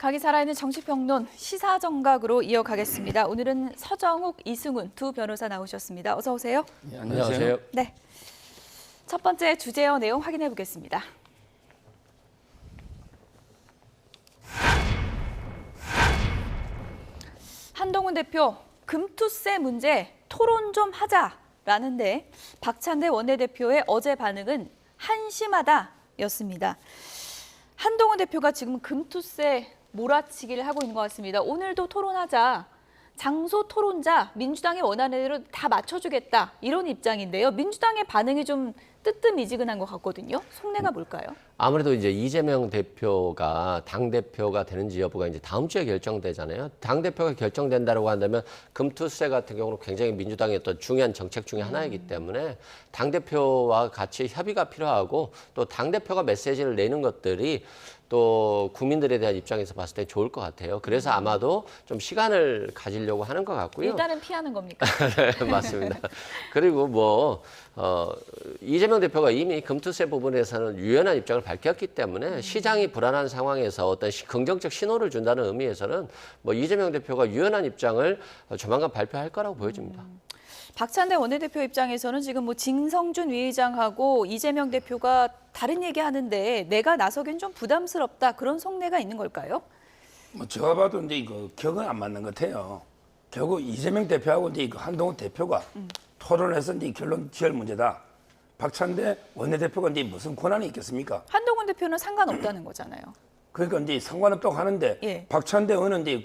각이 살아있는 정치평론 시사정각으로 이어가겠습니다. 오늘은 서정욱, 이승훈 두 변호사 나오셨습니다. 어서 오세요. 네, 안녕하세요. 네, 첫 번째 주제어 내용 확인해 보겠습니다. 한동훈 대표, 금투세 문제 토론 좀 하자라는데 박찬대 원내대표의 어제 반응은 한심하다였습니다. 한동훈 대표가 지금 금투세 몰아치기를 하고 있는 것 같습니다. 오늘도 토론하자, 장소 토론자, 민주당이 원하는 대로 다 맞춰주겠다 이런 입장인데요. 민주당의 반응이 좀 뜨뜻미지근한 것 같거든요. 속내가 뭘까요? 아무래도 이제 이재명 대표가 당대표가 되는지 여부가 이제 다음 주에 결정되잖아요. 당대표가 결정된다고 한다면 금투세 같은 경우는 굉장히 민주당의 어떤 중요한 정책 중에 하나이기 때문에 당대표와 같이 협의가 필요하고 또 당대표가 메시지를 내는 것들이 또 국민들에 대한 입장에서 봤을 때 좋을 것 같아요. 그래서 아마도 좀 시간을 가지려고 하는 것 같고요. 일단은 피하는 겁니까? 네, 맞습니다. 그리고 이재명 대표가 이미 금투세 부분에서는 유연한 입장을 밝혔기 때문에 시장이 불안한 상황에서 어떤 긍정적 신호를 준다는 의미에서는 이재명 대표가 유연한 입장을 조만간 발표할 거라고 보여집니다. 박찬대 원내대표 입장에서는 지금 진성준 위의장하고 이재명 대표가 다른 얘기하는데 내가 나서긴 좀 부담스럽다 그런 속내가 있는 걸까요? 제가 봐도 이제 격은 안 맞는 것 같아요. 결국 이재명 대표하고 이제 한동훈 대표가 토론해서 이제 결론 지을 문제다. 박찬대 원내대표가 이제 무슨 권한이 있겠습니까? 한동훈 대표는 상관없다는 거잖아요. 그러니까 이제 상관없다고 하는데 예. 박찬대 의원은 이제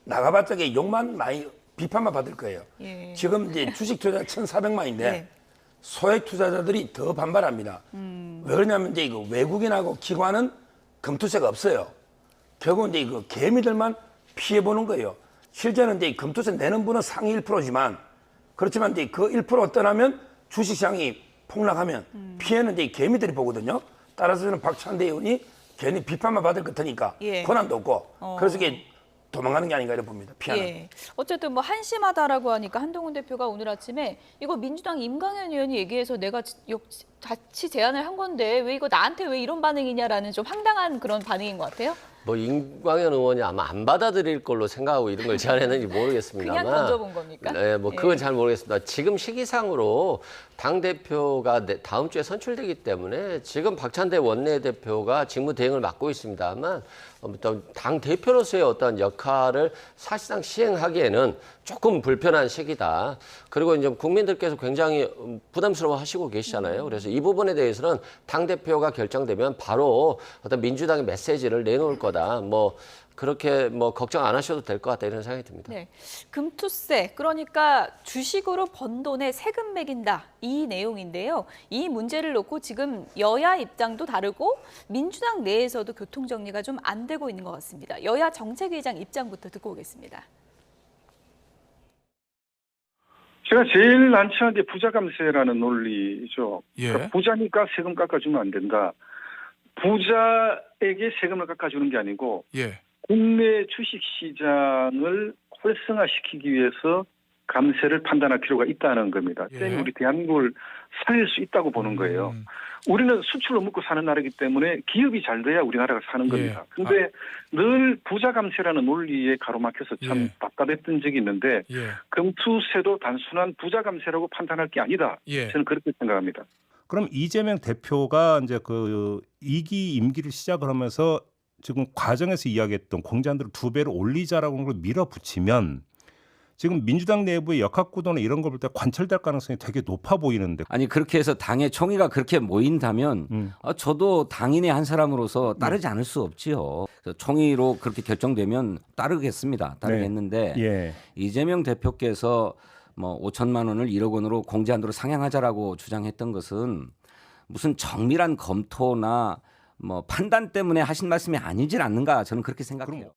나가봤자 욕만 많이 비판만 받을 거예요. 예. 지금 이제 주식 투자 1,400만인데 예. 소액 투자자들이 더 반발합니다. 왜 그러냐면 이제 외국인하고 기관은 금투세가 없어요. 결국 이제 개미들만 피해 보는 거예요. 실제는 이제 금투세 내는 분은 상위 1%지만 그렇지만 이제 그 1% 떠나면 주식시장이 폭락하면 피해는 이제 개미들이 보거든요. 따라서 저는 박찬대 의원이 괜히 비판만 받을 것 같으니까 예. 권한도 없고 그래서 이게 도망가는 게 아닌가 이렇게 봅니다. 피하는. 예. 어쨌든 한심하다라고 하니까 한동훈 대표가 오늘 아침에 이거 민주당 임강현 의원이 얘기해서 내가 같이 제안을 한 건데 왜 이거 나한테 왜 이런 반응이냐라는 좀 황당한 그런 반응인 것 같아요. 임광현 의원이 아마 안 받아들일 걸로 생각하고 이런 걸 제안했는지 모르겠습니다만. 그냥 던져본 겁니까? 네, 그건 예. 잘 모르겠습니다. 지금 시기상으로 당대표가 다음 주에 선출되기 때문에 지금 박찬대 원내대표가 직무대행을 맡고 있습니다만 당대표로서의 어떤 역할을 사실상 시행하기에는 조금 불편한 시기다. 그리고 이제 국민들께서 굉장히 부담스러워 하시고 계시잖아요. 그래서 이 부분에 대해서는 당대표가 결정되면 바로 어떤 민주당의 메시지를 내놓을 거다. 그렇게 걱정 안 하셔도 될 것 같다 이런 생각이 듭니다. 네, 금투세 그러니까 주식으로 번 돈에 세금 매긴다 이 내용인데요. 이 문제를 놓고 지금 여야 입장도 다르고 민주당 내에서도 교통 정리가 좀 안 되고 있는 것 같습니다. 여야 정책위의장 입장부터 듣고 오겠습니다. 제가 제일 안치한 게 부자 감세라는 논리죠. 예. 그러니까 부자니까 세금 깎아주면 안 된다. 부자에게 세금을 깎아주는 게 아니고 예. 국내 주식시장을 활성화시키기 위해서 감세를 판단할 필요가 있다는 겁니다. 예. 때문에 우리 대한민국을 살릴 수 있다고 보는 거예요. 우리는 수출로 먹고 사는 나라이기 때문에 기업이 잘 돼야 우리나라가 사는 겁니다. 그런데 늘 부자 감세라는 논리에 가로막혀서 참 예. 답답했던 적이 있는데 예. 금투세도 단순한 부자 감세라고 판단할 게 아니다. 예. 저는 그렇게 생각합니다. 그럼 이재명 대표가 이제 2기 임기를 시작을 하면서 지금 과정에서 이야기했던 공제한도를 2배로 올리자라고 하는 걸 밀어붙이면 지금 민주당 내부의 역학구도나 이런 걸 볼 때 관철될 가능성이 되게 높아 보이는데. 아니 그렇게 해서 당의 총의가 그렇게 모인다면 저도 당인의 한 사람으로서 따르지 않을 수 없지요. 그래서 총의로 그렇게 결정되면 따르겠습니다. 따르겠는데 예. 이재명 대표께서 5천만 원을 1억 원으로 공제한도로 상향하자라고 주장했던 것은 무슨 정밀한 검토나 판단 때문에 하신 말씀이 아니질 않는가 저는 그렇게 생각해요.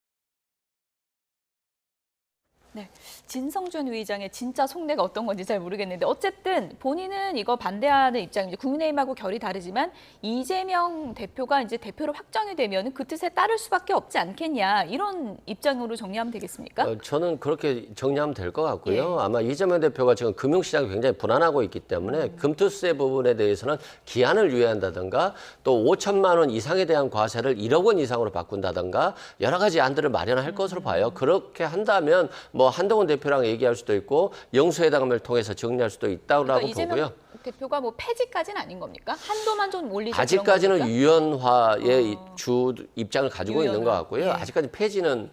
네, 진성준 위의장의 진짜 속내가 어떤 건지 잘 모르겠는데 어쨌든 본인은 이거 반대하는 입장입니다. 국민의힘하고 결이 다르지만 이재명 대표가 이제 대표로 확정이 되면 그 뜻에 따를 수밖에 없지 않겠냐 이런 입장으로 정리하면 되겠습니까? 저는 그렇게 정리하면 될 것 같고요. 예. 아마 이재명 대표가 지금 금융시장이 굉장히 불안하고 있기 때문에 금투세 부분에 대해서는 기한을 유예한다든가 또 5천만 원 이상에 대한 과세를 1억 원 이상으로 바꾼다든가 여러 가지 안들을 마련할 것으로 봐요. 그렇게 한다면 뭐 한동훈 대표랑 얘기할 수도 있고 영수회담을 통해서 정리할 수도 있다고 그러니까 이재명 보고요. 대표가 뭐 폐지까지는 아닌 겁니까? 한도만 좀 올리자. 아직까지는 그런 유연화의 주 입장을 가지고 있는 것 유연화. 같고요. 예. 아직까지 폐지는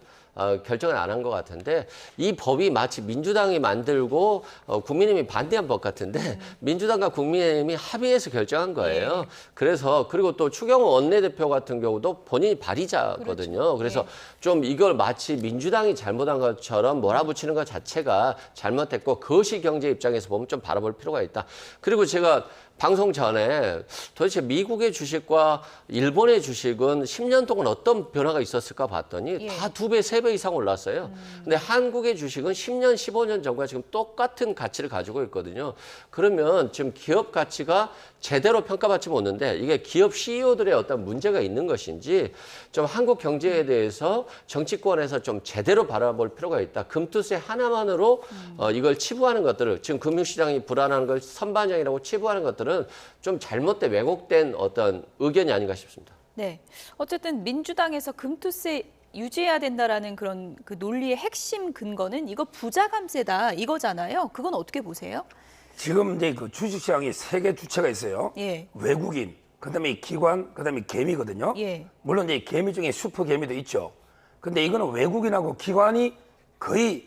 결정을 안 한 것 같은데 이 법이 마치 민주당이 만들고 국민의힘이 반대한 법 같은데 민주당과 국민의힘이 합의해서 결정한 거예요. 예. 그래서 그리고 또 추경호 원내대표 같은 경우도 본인이 발의자거든요. 그렇죠. 그래서 예. 좀 이걸 마치 민주당이 잘못한 것처럼 몰아붙이는 것 자체가 잘못됐고 거시 경제 입장에서 보면 좀 바라볼 필요가 있다. 그리고 제가 방송 전에 도대체 미국의 주식과 일본의 주식은 10년 동안 어떤 변화가 있었을까 봤더니 예. 다 2배, 3배 이상 올랐어요. 근데 한국의 주식은 10년, 15년 전과 지금 똑같은 가치를 가지고 있거든요. 그러면 지금 기업 가치가 제대로 평가받지 못하는데 이게 기업 CEO들의 어떤 문제가 있는 것인지 좀 한국 경제에 대해서 정치권에서 좀 제대로 바라볼 필요가 있다. 금투세 하나만으로 이걸 치부하는 것들을 지금 금융시장이 불안한 걸 선반영이라고 치부하는 것들은 좀 잘못된 왜곡된 어떤 의견이 아닌가 싶습니다. 네, 어쨌든 민주당에서 금투세 유지해야 된다라는 그런 그 논리의 핵심 근거는 이거 부자 감세다 이거잖아요. 그건 어떻게 보세요? 지금 이제 그 주식시장에 3개 주체가 있어요. 예. 외국인, 그다음에 기관, 그다음에 개미거든요. 예. 물론 이제 개미 중에 슈퍼 개미도 있죠. 근데 이거는 외국인하고 기관이 거의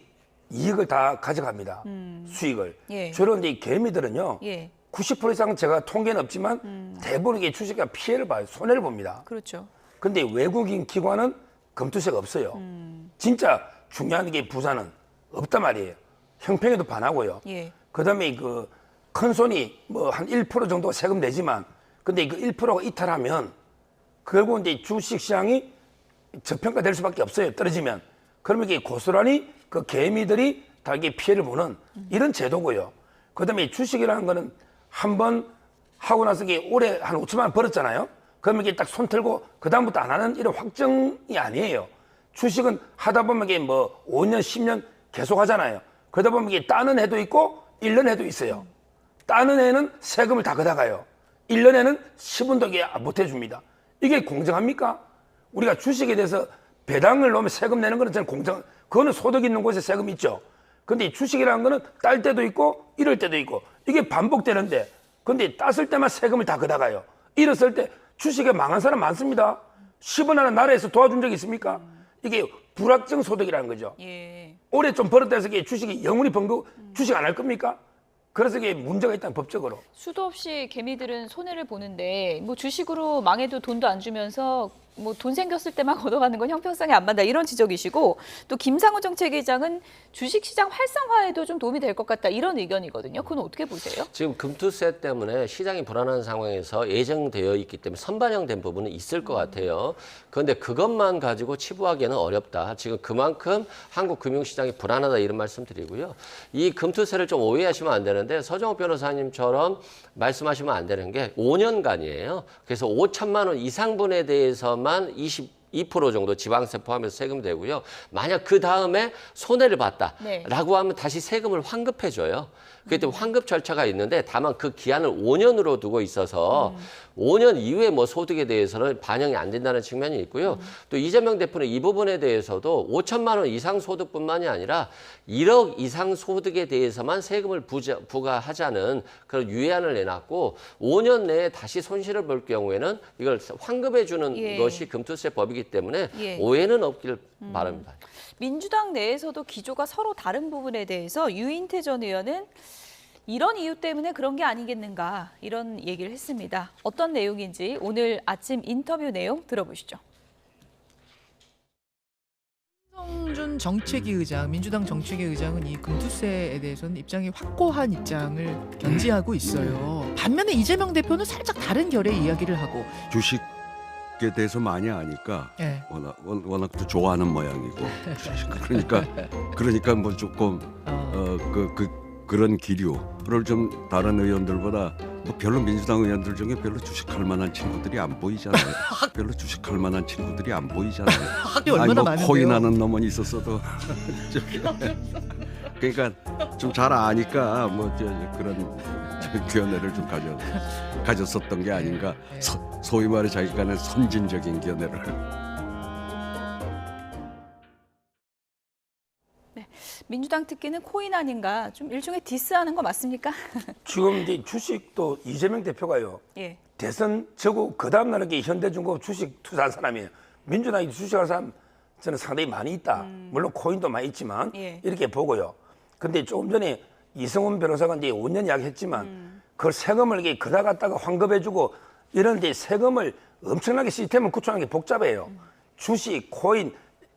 이익을 다 가져갑니다. 수익을. 예. 주로 이제 이 개미들은요. 예. 90% 이상은 제가 통계는 없지만 대부분 이게 주식가 피해를 봐요. 손해를 봅니다. 그렇죠. 근데 외국인 기관은 금투세가 없어요. 진짜 중요한 게 부자는 없단 말이에요. 형평에도 반하고요. 예. 그다음에 그 큰 손이 뭐 한 1% 정도 세금 내지만 근데 그 1%가 이탈하면 결국 이제 주식 시장이 저평가될 수밖에 없어요. 떨어지면. 그러면 이게 고스란히 그 개미들이 다 이게 피해를 보는 이런 제도고요. 그다음에 주식이라는 거는 한 번 하고 나서 이게 올해 한 5천만 원 벌었잖아요. 그러면 이게 딱 손 틀고 그다음부터 안 하는 이런 확정이 아니에요. 주식은 하다 보면 이게 뭐 5년, 10년 계속 하잖아요. 그러다 보면 이게 따는 해도 있고 1년 해도 있어요. 따는 해는 세금을 다 걷어가요. 1년에는 10원도 이게 못 해줍니다. 이게 공정합니까? 우리가 주식에 대해서 배당을 넣으면 세금 내는 거는 저는 공정, 그거는 소득 있는 곳에 세금 있죠. 근데 이 주식이라는 거는 딸 때도 있고 잃을 때도 있고 이게 반복되는데 근데 땄을 때만 세금을 다 걷어가요. 잃었을 때 주식에 망한 사람 많습니다. 10원 하나 나라에서 도와준 적 있습니까? 이게 불확정 소득이라는 거죠. 예. 올해 좀 벌었다 해서 이게 주식이 영원히 번 거 주식 안 할 겁니까? 그래서 이게 문제가 있다는 법적으로. 수도 없이 개미들은 손해를 보는데 뭐 주식으로 망해도 돈도 안 주면서 뭐 돈 생겼을 때만 걷어가는 건 형평성이 안 맞다 이런 지적이시고 또 김상훈 정책위장은 주식시장 활성화에도 좀 도움이 될 것 같다 이런 의견이거든요. 그건 어떻게 보세요? 지금 금투세 때문에 시장이 불안한 상황에서 예정되어 있기 때문에 선반영된 부분은 있을 것 같아요. 그런데 그것만 가지고 치부하기에는 어렵다. 지금 그만큼 한국 금융시장이 불안하다 이런 말씀 드리고요. 이 금투세를 좀 오해하시면 안 되는데 서정욱 변호사님처럼 말씀하시면 안 되는 게 5년간이에요. 그래서 5천만 원 이상분에 대해서만 22% 정도 지방세 포함해서 세금 되고요. 만약 그 다음에 손해를 봤다라고 네. 하면 다시 세금을 환급해줘요. 그때 환급 절차가 있는데 다만 그 기한을 5년으로 두고 있어서 5년 이후에 뭐 소득에 대해서는 반영이 안 된다는 측면이 있고요. 또 이재명 대표는 이 부분에 대해서도 5천만 원 이상 소득뿐만이 아니라 1억 이상 소득에 대해서만 세금을 부과하자는 그런 유예안을 내놨고 5년 내에 다시 손실을 볼 경우에는 이걸 환급해 주는 예. 것이 금투세법이기 때문에 예. 오해는 없길 바랍니다. 민주당 내에서도 기조가 서로 다른 부분에 대해서 유인태 전 의원은 이런 이유 때문에 그런 게 아니겠는가 이런 얘기를 했습니다. 어떤 내용인지 오늘 아침 인터뷰 내용 들어보시죠. 신성준 정책위 의장, 민주당 정책위 의장은 이 금투세에 대해서는 입장이 확고한 입장을 견지하고 있어요. 반면에 이재명 대표는 살짝 다른 결의 이야기를 하고 주식 주식에 대해서 많이 아니까 예. 워낙 또 좋아하는 모양이고 그러니까 뭐 조금 그런 기류를 좀 다른 의원들보다 뭐 별로 민주당 의원들 중에 별로 주식할 만한 친구들이 안 보이잖아요. 별로 주식할 만한 친구들이 안 보이잖아요. 학이 얼마나 뭐 많은데요. 코인하는 놈은 있었어도 그러니까 좀 잘 아니까 뭐 그런 견해를 좀 가졌었던 게 아닌가. 소위 말해 자기간의 선진적인 견해를. 민주당 특기는 코인 아닌가 좀 일종의 디스하는 거 맞습니까? 지금 이제 주식도 이재명 대표가요. 예. 대선 저고 그 다음 날에 현대중공업 주식 투자한 사람이에요. 민주당이 주식한 사람 저는 상당히 많이 있다. 물론 코인도 많이 있지만 예. 이렇게 보고요. 근데 조금 전에 이성훈 변호사가 이제 5년 이야기했지만 그걸 세금을 이렇게 그다 갖다가 환급해주고 이런 이제 세금을 엄청나게 시스템을 구축하는 게 복잡해요. 주식, 코인,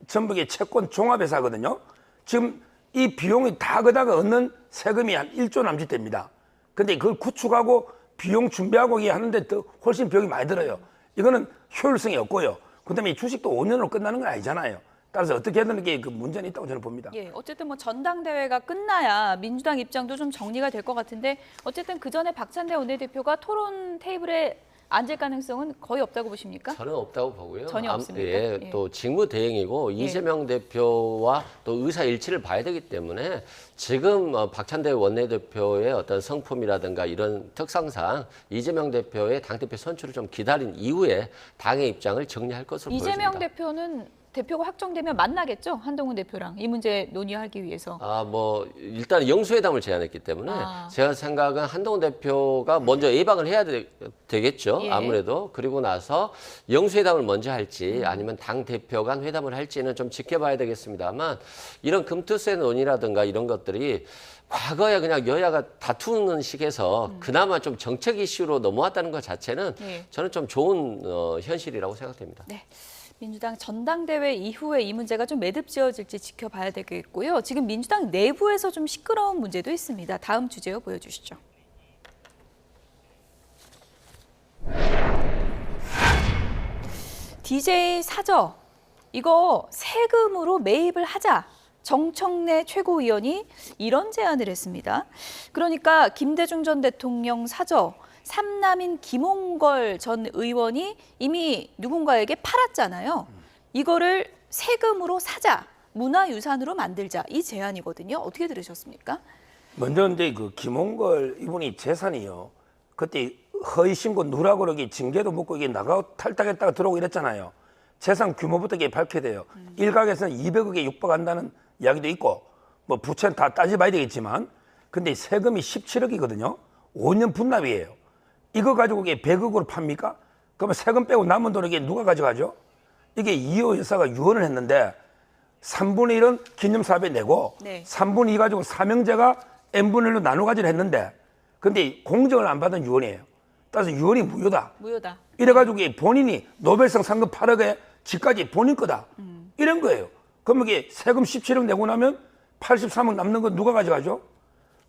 전부 게 채권 종합회사거든요. 지금 이 비용이 다 그다가 얻는 세금이 한 1조 남짓 됩니다. 근데 그걸 구축하고 비용 준비하고 이게 하는데 더 훨씬 비용이 많이 들어요. 이거는 효율성이 없고요. 그다음에 이 주식도 5년으로 끝나는 건 아니잖아요. 따라서 어떻게 하든 게 그 문제는 있다고 저는 봅니다. 예, 어쨌든 뭐 전당대회가 끝나야 민주당 입장도 좀 정리가 될 것 같은데 어쨌든 그 전에 박찬대 원내대표가 토론 테이블에 앉을 가능성은 거의 없다고 보십니까? 저는 없다고 보고요. 전혀 없습니까? 예, 예. 또 직무대행이고 이재명 대표와 또 의사 일치를 봐야 되기 때문에 지금 박찬대 원내대표의 어떤 성품이라든가 이런 특성상 이재명 대표의 당대표 선출을 좀 기다린 이후에 당의 입장을 정리할 것으로 이재명 보여집니다. 대표는 대표가 확정되면 만나겠죠? 한동훈 대표랑 이 문제 논의하기 위해서. 뭐 일단 영수회담을 제안했기 때문에 제가 생각은 한동훈 대표가 먼저 예방을 해야 되겠죠. 예. 아무래도 그리고 나서 영수회담을 먼저 할지 아니면 당 대표 간 회담을 할지는 좀 지켜봐야 되겠습니다만 이런 금투세 논의라든가 이런 것들이 과거에 그냥 여야가 다투는 식에서 그나마 좀 정책 이슈로 넘어왔다는 것 자체는 예. 저는 좀 좋은 현실이라고 생각됩니다. 네. 민주당 전당대회 이후에 이 문제가 좀 매듭지어질지 지켜봐야 되겠고요. 지금 민주당 내부에서 좀 시끄러운 문제도 있습니다. 다음 주제요 보여주시죠. DJ 사저 이거 세금으로 매입을 하자. 정청래 최고위원이 이런 제안을 했습니다. 그러니까 김대중 전 대통령 사저 삼남인 김홍걸 전 의원이 이미 누군가에게 팔았잖아요. 이거를 세금으로 사자, 문화유산으로 만들자 이 제안이거든요. 어떻게 들으셨습니까? 먼저 이제 그 김홍걸 이분이 재산이요. 그때 허위 신고 누락으로 그러기 징계도 묻고 이게 나가고 탈당했다가 들어오고 이랬잖아요. 재산 규모부터 이게 밝혀야 돼요. 일각에서는 200억에 육박한다는 이야기도 있고 뭐 부채는 다 따져봐야 되겠지만 근데 세금이 17억이거든요. 5년 분납이에요. 이거 가지고 이게 100억으로 팝니까? 그러면 세금 빼고 남은 돈 이게 누가 가져가죠? 이게 이호 여사가 유언을 했는데 3분의 1은 기념사업에 내고 네. 3분의 2 가지고 사명제가 n분의 1로 나눠 가지를 했는데 근데 공정을 안 받은 유언이에요. 따라서 유언이 무효다. 무효다. 이래가지고 이게 본인이 노벨상 상금 8억에 집까지 본인 거다. 이런 거예요. 그러면 이게 세금 17억 내고 나면 83억 남는 건 누가 가져가죠?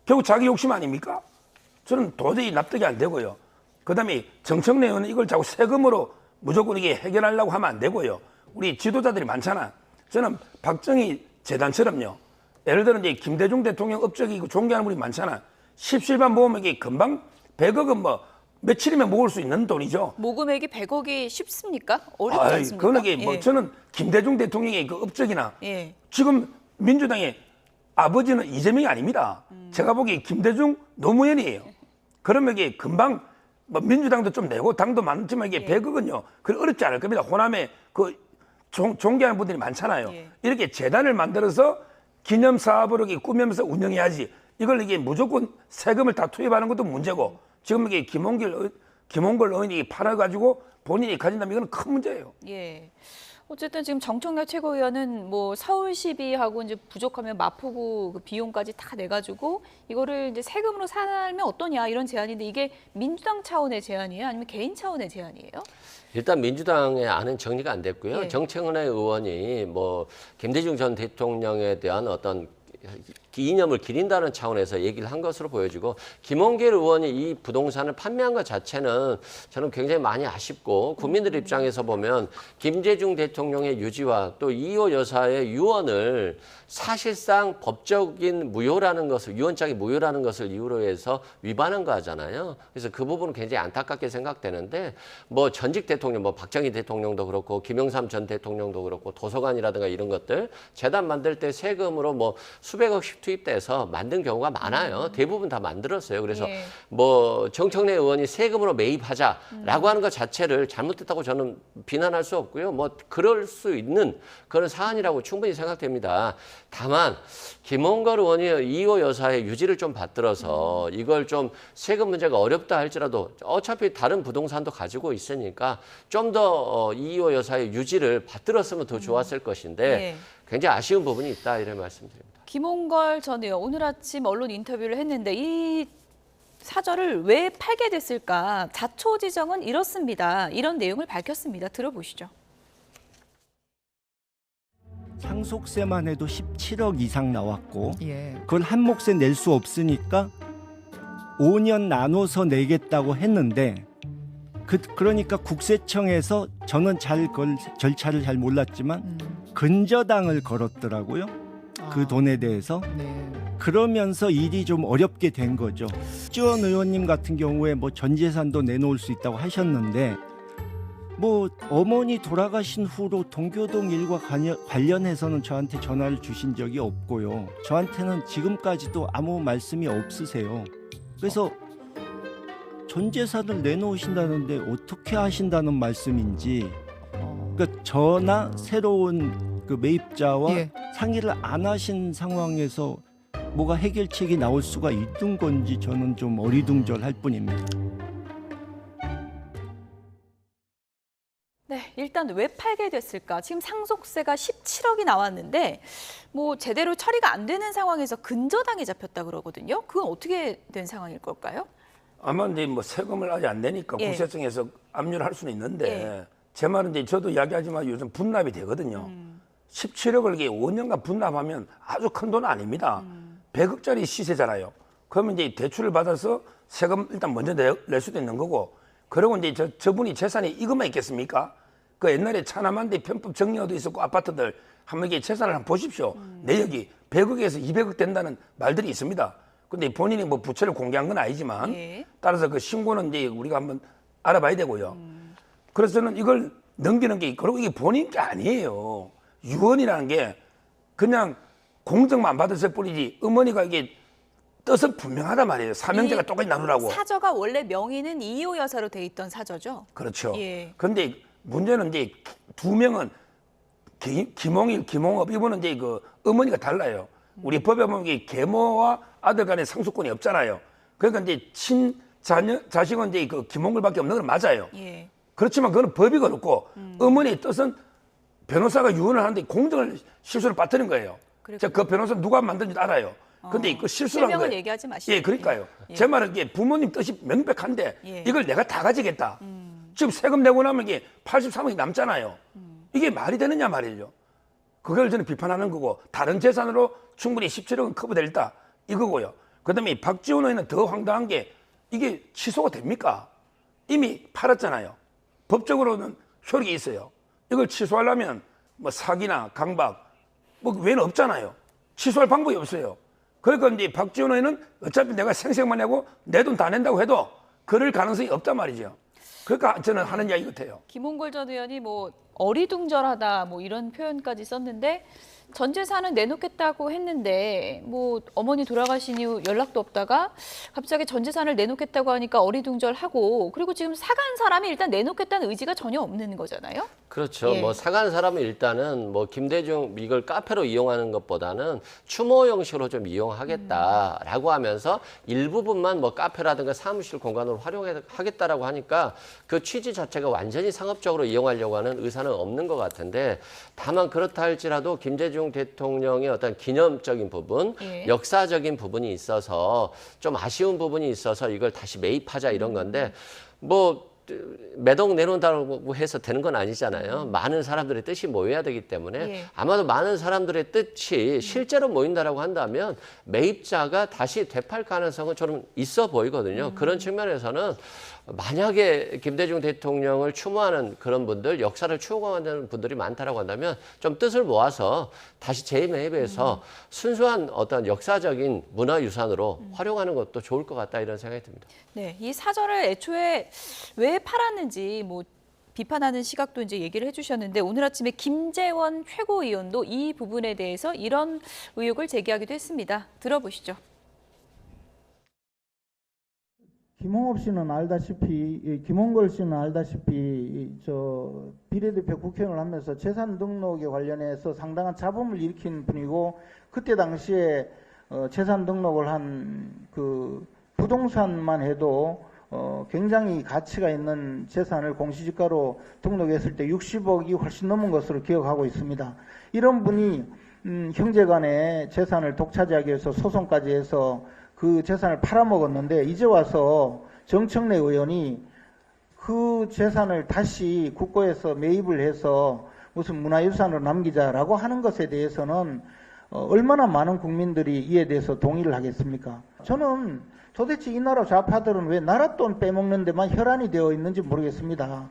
결국 자기 욕심 아닙니까? 저는 도저히 납득이 안 되고요. 그다음에 정청래 의원은 이걸 자꾸 세금으로 무조건 이게 해결하려고 하면 안 되고요. 우리 지도자들이 많잖아. 저는 박정희 재단처럼요. 예를 들어 이제 김대중 대통령 업적이고 존경하는 분이 많잖아. 십실반 모으면 이게 금방 100억은 뭐 며칠이면 모을 수 있는 돈이죠. 모금액이 100억이 쉽습니까? 어렵지 않습니까? 그건 이게 뭐 저는 김대중 대통령의 그 업적이나 예. 지금 민주당의 아버지는 이재명이 아닙니다. 제가 보기에 김대중 노무현이에요. 그러면 이게 금방 뭐 민주당도 좀 내고 당도 많지만 이게 100억은요. 그 어렵지 않을 겁니다. 호남에 그 존경하는 분들이 많잖아요. 예. 이렇게 재단을 만들어서 기념 사업으로 이렇게 꾸면서 운영해야지. 이걸 이게 무조건 세금을 다 투입하는 것도 문제고 지금 이게 김홍걸 의원이 팔아가지고 본인이 가진다면 이건 큰 문제예요. 예. 어쨌든 지금 정청래 최고위원은 뭐 서울시비하고 이제 부족하면 마포구 그 비용까지 다 내가지고 이거를 이제 세금으로 살면 어떠냐 이런 제안인데 이게 민주당 차원의 제안이에요? 아니면 개인 차원의 제안이에요? 일단 민주당의 안은 정리가 안 됐고요. 예. 정청래 의원이 뭐 김대중 전 대통령에 대한 어떤 이념을 기린다는 차원에서 얘기를 한 것으로 보여지고 김홍길 의원이 이 부동산을 판매한 것 자체는 저는 굉장히 많이 아쉽고 국민들 입장에서 보면 김대중 대통령의 유지와 또 이호 여사의 유언을 사실상 법적인 무효라는 것을 유언장이 무효라는 것을 이유로 해서 위반한 거잖아요. 그래서 그 부분은 굉장히 안타깝게 생각되는데 뭐 전직 대통령 뭐 박정희 대통령도 그렇고 김영삼 전 대통령도 그렇고 도서관이라든가 이런 것들 재단 만들 때 세금으로 뭐 수백억씩 투입돼서 만든 경우가 많아요. 대부분 다 만들었어요. 그래서 예. 뭐 정청래 의원이 세금으로 매입하자라고 하는 것 자체를 잘못됐다고 저는 비난할 수 없고요. 뭐 그럴 수 있는 그런 사안이라고 충분히 생각됩니다. 다만 김홍걸 의원이 이호 여사의 유지를 좀 받들어서 이걸 좀 세금 문제가 어렵다 할지라도 어차피 다른 부동산도 가지고 있으니까 좀 더 이호 여사의 유지를 받들었으면 더 좋았을 것인데 예. 굉장히 아쉬운 부분이 있다 이런 말씀드립니다. 김홍걸 전 의원 오늘 아침 언론 인터뷰를 했는데 이 사저를 왜 팔게 됐을까? 자초지정은 이렇습니다. 이런 내용을 밝혔습니다. 들어보시죠. 상속세만 해도 17억 이상 나왔고 예. 그걸 한 몫에 낼 수 없으니까 5년 나눠서 내겠다고 했는데 그러니까 국세청에서 저는 그걸 절차를 잘 몰랐지만 근저당을 걸었더라고요. 그 돈에 대해서. 네. 그러면서 일이 좀 어렵게 된 거죠. 지원 의원님 같은 경우에 뭐 전 재산도 내놓을 수 있다고 하셨는데 뭐 어머니 돌아가신 후로 동교동 일과 관련해서는 저한테 전화를 주신 적이 없고요. 저한테는 지금까지도 아무 말씀이 없으세요. 그래서 전 재산을 내놓으신다는데 어떻게 하신다는 말씀인지 그러니까 저나 새로운 그 매입자와 예. 상의를 안 하신 상황에서 뭐가 해결책이 나올 수가 있는 건지 저는 좀 어리둥절할 뿐입니다. 네, 일단 왜 팔게 됐을까? 지금 상속세가 17억이 나왔는데 뭐 제대로 처리가 안 되는 상황에서 근저당이 잡혔다 그러거든요. 그건 어떻게 된 상황일 걸까요? 아마 이제 뭐 세금을 아직 안 내니까 예. 국세청에서 압류를 할 수는 있는데 예. 제 말은 이제 저도 이야기하지만 요즘 분납이 되거든요. 17억을 이게 5년간 분납하면 아주 큰 돈 아닙니다. 100억짜리 시세잖아요. 그러면 이제 대출을 받아서 세금 일단 먼저 낼 수도 있는 거고 그리고 이제 저분이 재산이 이것만 있겠습니까? 그 옛날에 차남한데 편법 정리화도 있었고 아파트들 한번 이게 재산을 한번 보십시오. 내역이 100억에서 200억 된다는 말들이 있습니다. 근데 본인이 뭐 부채를 공개한 건 아니지만 예. 따라서 그 신고는 이제 우리가 한번 알아봐야 되고요. 그래서 저는 이걸 넘기는 게 그리고 이게 본인 게 아니에요. 유언이라는 게 그냥 공정만 받았을 뿐이지 어머니가 이게 뜻은 분명하단 말이에요. 삼형제가 똑같이 나누라고. 사저가 원래 명의는 이호 여사로 돼 있던 사저죠. 그렇죠. 예. 그런데 문제는 이제 두 명은 김홍일, 김홍업 이분은 이제 그 어머니가 달라요. 우리 법에 보면 이게 계모와 아들 간의 상속권이 없잖아요. 그러니까 이제 자식은 이제 그 김홍글밖에 없는 건 맞아요. 예. 그렇지만 그건 법이 그렇고 어머니의 뜻은 변호사가 유언을 하는데 공정을 실수를 빠뜨린 거예요. 자, 그 변호사 누가 만든지 알아요. 근데 그 실수를 한 실명은 거예요. 얘기하지 마시고. 예, 그러니까요. 예. 제 말은 이게 부모님 뜻이 명백한데 예. 이걸 내가 다 가지겠다. 지금 세금 내고 나면 이게 83억이 남잖아요. 이게 말이 되느냐 말이죠. 그걸 저는 비판하는 거고 다른 재산으로 충분히 17억은 커버될다 이거고요. 그다음에 박지원 의원은 더 황당한 게 이게 취소가 됩니까? 이미 팔았잖아요. 법적으로는 효력이 있어요. 이걸 취소하려면 뭐 사기나 강박 뭐 외에는 없잖아요. 취소할 방법이 없어요. 그러니까 이제 박지원 의원은 어차피 내가 생색만 내고 내 돈 다 낸다고 해도 그럴 가능성이 없단 말이죠. 그러니까 저는 하는 이야기 같아요. 김홍걸 전 의원이 뭐 어리둥절하다 뭐 이런 표현까지 썼는데 전 재산은 내놓겠다고 했는데 뭐 어머니 돌아가신 이후 연락도 없다가 갑자기 전 재산을 내놓겠다고 하니까 어리둥절하고 그리고 지금 사간 사람이 일단 내놓겠다는 의지가 전혀 없는 거잖아요. 그렇죠. 예. 뭐 사간 사람은 일단은 뭐 김대중 이걸 카페로 이용하는 것보다는 추모 형식으로 좀 이용하겠다라고 하면서 일부분만 뭐 카페라든가 사무실 공간으로 활용하겠다라고 하니까 그 취지 자체가 완전히 상업적으로 이용하려고 하는 의사는 없는 것 같은데 다만 그렇다 할지라도 김대중 대통령의 어떤 기념적인 부분, 예. 역사적인 부분이 있어서 좀 아쉬운 부분이 있어서 이걸 다시 매입하자 이런 건데 뭐 매동 내놓는다고 해서 되는 건 아니잖아요. 많은 사람들의 뜻이 모여야 되기 때문에 예. 아마도 많은 사람들의 뜻이 실제로 모인다라고 한다면 매입자가 다시 되팔 가능성은 저는 있어 보이거든요. 그런 측면에서는 만약에 김대중 대통령을 추모하는 그런 분들, 역사를 추구하는 분들이 많다라고 한다면 좀 뜻을 모아서 다시 재매입해서 순수한 어떤 역사적인 문화유산으로 활용하는 것도 좋을 것 같다 이런 생각이 듭니다. 네, 이 사절을 애초에 왜 팔았는지 뭐 비판하는 시각도 이제 얘기를 해주셨는데 오늘 아침에 김재원 최고위원도 이 부분에 대해서 이런 의혹을 제기하기도 했습니다. 들어보시죠. 김홍업 씨는 알다시피, 김홍걸 씨는 알다시피 저 비례대표 국회의원을 하면서 재산 등록에 관련해서 상당한 잡음을 일으킨 분이고 그때 당시에 재산 등록을 한 그 부동산만 해도 굉장히 가치가 있는 재산을 공시지가로 등록했을 때 60억이 훨씬 넘은 것으로 기억하고 있습니다. 이런 분이 형제간의 재산을 독차지하기 위해서 소송까지 해서 그 재산을 팔아먹었는데 이제 와서 정청래 의원이 그 재산을 다시 국고에서 매입을 해서 무슨 문화유산으로 남기자라고 하는 것에 대해서는 얼마나 많은 국민들이 이에 대해서 동의를 하겠습니까? 저는 도대체 이 나라 좌파들은 왜 나라 돈 빼먹는 데만 혈안이 되어 있는지 모르겠습니다.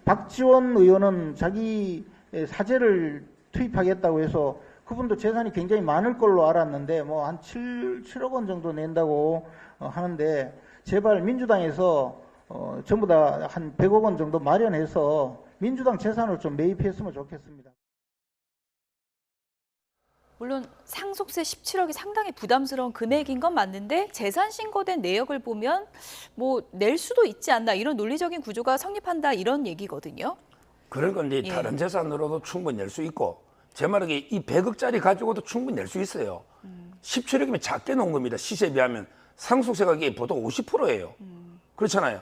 박지원 의원은 자기 사재를 투입하겠다고 해서 그분도 재산이 굉장히 많을 걸로 알았는데 뭐 한 7억 원 정도 낸다고 하는데 제발 민주당에서 전부 다 한 100억 원 정도 마련해서 민주당 재산을 좀 매입했으면 좋겠습니다. 물론 상속세 17억이 상당히 부담스러운 금액인 건 맞는데 재산 신고된 내역을 보면 뭐 낼 수도 있지 않나 이런 논리적인 구조가 성립한다 이런 얘기거든요. 그런 건데 예. 다른 재산으로도 충분히 낼 수 있고 제 말은 이 100억짜리 가지고도 충분히 낼 수 있어요. 17억이면 작게 놓은 겁니다. 시세에 비하면 상속세가 이게 보통 50%예요. 그렇잖아요.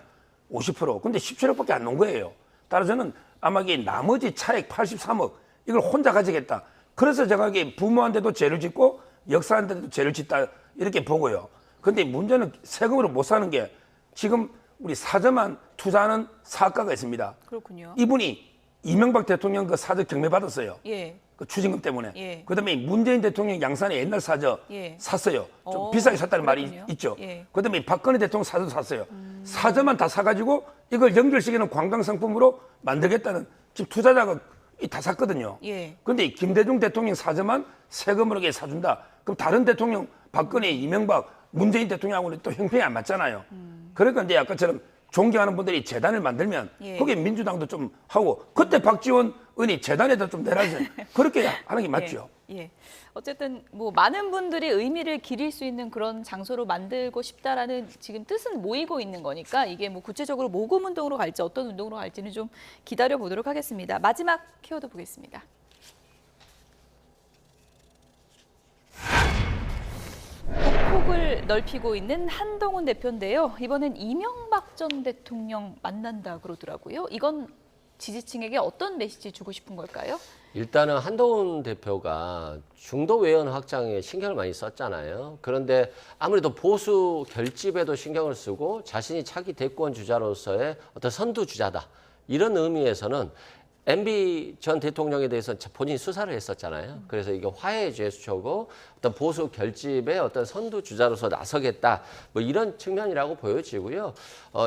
50%. 근데 17억밖에 안 놓은 거예요. 따라서는 아마 이게 나머지 차액 83억 이걸 혼자 가지겠다. 그래서 제가 이게 부모한테도 죄를 짓고 역사한테도 죄를 짓다 이렇게 보고요. 근데 문제는 세금으로 못 사는 게 지금 우리 사저만 투자하는 사업가가 있습니다. 그렇군요. 이분이 이명박 대통령 그 사저 경매 받았어요. 예. 그 추징금 때문에. 예. 그다음에 문재인 대통령 양산에 옛날 사저 예. 샀어요. 좀 비싸게 샀다는 그렇군요. 말이 있죠. 예. 그다음에 박근혜 대통령 사저 샀어요. 사저만 다 사가지고 이걸 연결시키는 관광 상품으로 만들겠다는 지금 투자자가 다 샀거든요. 예. 근데 김대중 대통령 사저만 세금으로 이렇게 사준다. 그럼 다른 대통령 박근혜, 이명박, 문재인 대통령하고는 또 형평이 안 맞잖아요. 그러니까 이제 아까처럼 존경하는 분들이 재단을 만들면 예. 거기에 민주당도 좀 하고 그때 박지원 의원이 재단에다 좀 내라서 그렇게 하는 게 맞죠. 예. 예. 어쨌든 뭐 많은 분들이 의미를 기릴 수 있는 그런 장소로 만들고 싶다라는 지금 뜻은 모이고 있는 거니까 이게 뭐 구체적으로 모금 운동으로 갈지 어떤 운동으로 갈지는 좀 기다려 보도록 하겠습니다. 마지막 키워드 보겠습니다. 폭폭을 넓히고 있는 한동훈 대표인데요. 이번엔 이명박 전 대통령 만난다 그러더라고요. 이건 지지층에게 어떤 메시지 주고 싶은 걸까요? 일단은 한동훈 대표가 중도 외연 확장에 신경을 많이 썼잖아요. 그런데 아무래도 보수 결집에도 신경을 쓰고 자신이 차기 대권 주자로서의 어떤 선두 주자다. 이런 의미에서는 MB 전 대통령에 대해서 본인이 수사를 했었잖아요. 그래서 이게 화해의 제스처고 어떤 보수 결집의 어떤 선두 주자로서 나서겠다. 뭐 이런 측면이라고 보여지고요.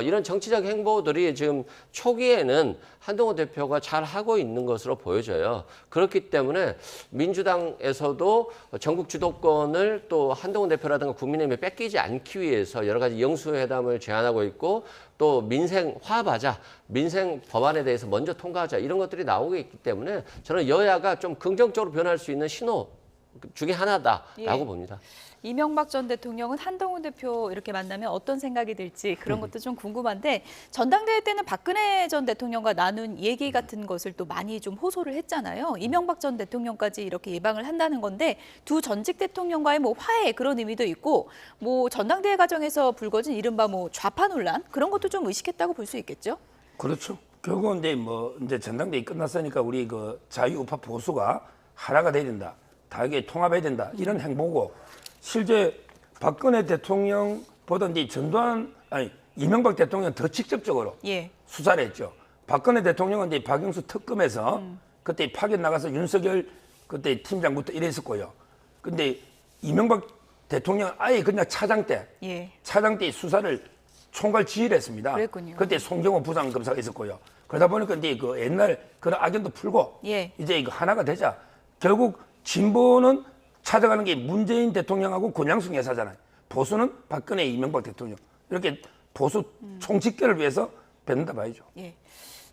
이런 정치적 행보들이 지금 초기에는 한동훈 대표가 잘 하고 있는 것으로 보여져요. 그렇기 때문에 민주당에서도 전국 주도권을 또 한동훈 대표라든가 국민의힘에 뺏기지 않기 위해서 여러 가지 영수회담을 제안하고 있고 또 민생 화합하자, 민생 법안에 대해서 먼저 통과하자 이런 것들이 나오고 있기 때문에 저는 여야가 좀 긍정적으로 변할 수 있는 신호 중에 하나다라고 봅니다. 이명박 전 대통령은 한동훈 대표 이렇게 만나면 어떤 생각이 들지 그런 것도 좀 궁금한데 전당대회 때는 박근혜 전 대통령과 나눈 얘기 같은 것을 또 많이 좀 호소를 했잖아요. 이명박 전 대통령까지 이렇게 예방을 한다는 건데 두 전직 대통령과의 뭐 화해 그런 의미도 있고 뭐 전당대회 과정에서 불거진 이른바 뭐 좌파 논란 그런 것도 좀 의식했다고 볼 수 있겠죠? 그렇죠. 결국은 이제 전당대회 끝났으니까 우리 그 자유우파 보수가 하나가 돼야 된다. 다르게 통합해야 된다. 이런 행보고 실제 박근혜 대통령보다 이제 이명박 대통령 더 직접적으로 예. 수사를 했죠. 박근혜 대통령은 이제 박영수 특검에서 그때 파견 나가서 윤석열 그때 팀장부터 이랬었고요. 근데 이명박 대통령 아예 그냥 차장 때 수사를 총괄 지휘를 했습니다. 그랬군요. 그때 송경호 부장검사가 있었고요. 그러다 보니까 이제 그 옛날 그런 악연도 풀고 이제 이거 하나가 되자 결국 진보는 찾아가는 게 문재인 대통령하고 권양숙 여사잖아요. 보수는 박근혜, 이명박 대통령. 이렇게 보수 총집결을 위해서 뵙는다 봐야죠. 예.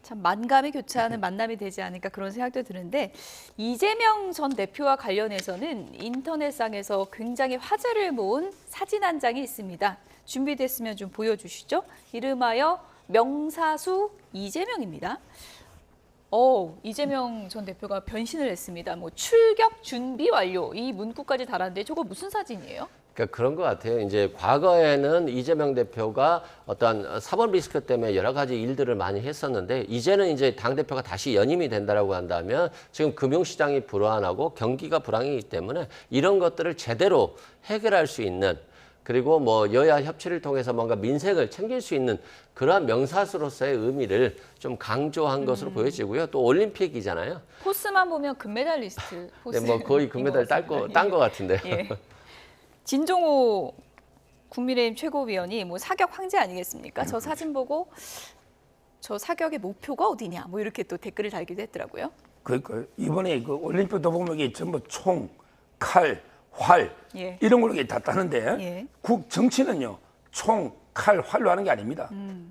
참 만감이 교차하는 만남이 되지 않을까 그런 생각도 드는데 이재명 전 대표와 관련해서는 인터넷상에서 굉장히 화제를 모은 사진 한 장이 있습니다. 준비됐으면 좀 보여주시죠. 이름하여 명사수 이재명입니다. 이재명 전 대표가 변신을 했습니다. 뭐 출격 준비 완료 이 문구까지 달았는데 저거 무슨 사진이에요? 그러니까 그런 것 같아요. 이제 과거에는 이재명 대표가 어떤 사법 리스크 때문에 여러 가지 일들을 많이 했었는데 이제는 이제 당대표가 다시 연임이 된다라고 한다면 지금 금융시장이 불안하고 경기가 불황이기 때문에 이런 것들을 제대로 해결할 수 있는 그리고 뭐 여야 협치를 통해서 뭔가 민생을 챙길 수 있는 그러한 명사수로서의 의미를 좀 강조한 것으로 보여지고요. 또 올림픽이잖아요. 포스만 보면 금메달리스트 포스. 네, 뭐 거의 금메달 딴 것 같은데. 예. 진종호 국민의힘 최고위원이 뭐 사격 황제 아니겠습니까? 저 사진 보고 저 사격의 목표가 어디냐 뭐 이렇게 또 댓글을 달기도 했더라고요. 그러니까 이번에 그 올림픽도 보면 이게 전부 총, 칼, 활 이런 걸로 다 따는데 정치는요 총, 칼, 활로 하는 게 아닙니다.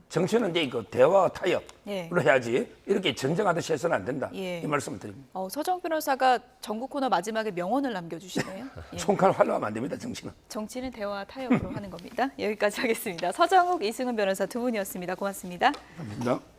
정치는 이제 그 대화 타협으로 해야지 이렇게 전쟁하듯이 해서는 안 된다. 이 말씀을 드립니다. 서정 변호사가 전국 코너 마지막에 명언을 남겨주시네요. 총, 칼, 활로 하면 안 됩니다. 정치는. 정치는 대화 타협으로 하는 겁니다. 여기까지 하겠습니다. 서정욱, 이승훈 변호사 두 분이었습니다. 고맙습니다. 감사합니다.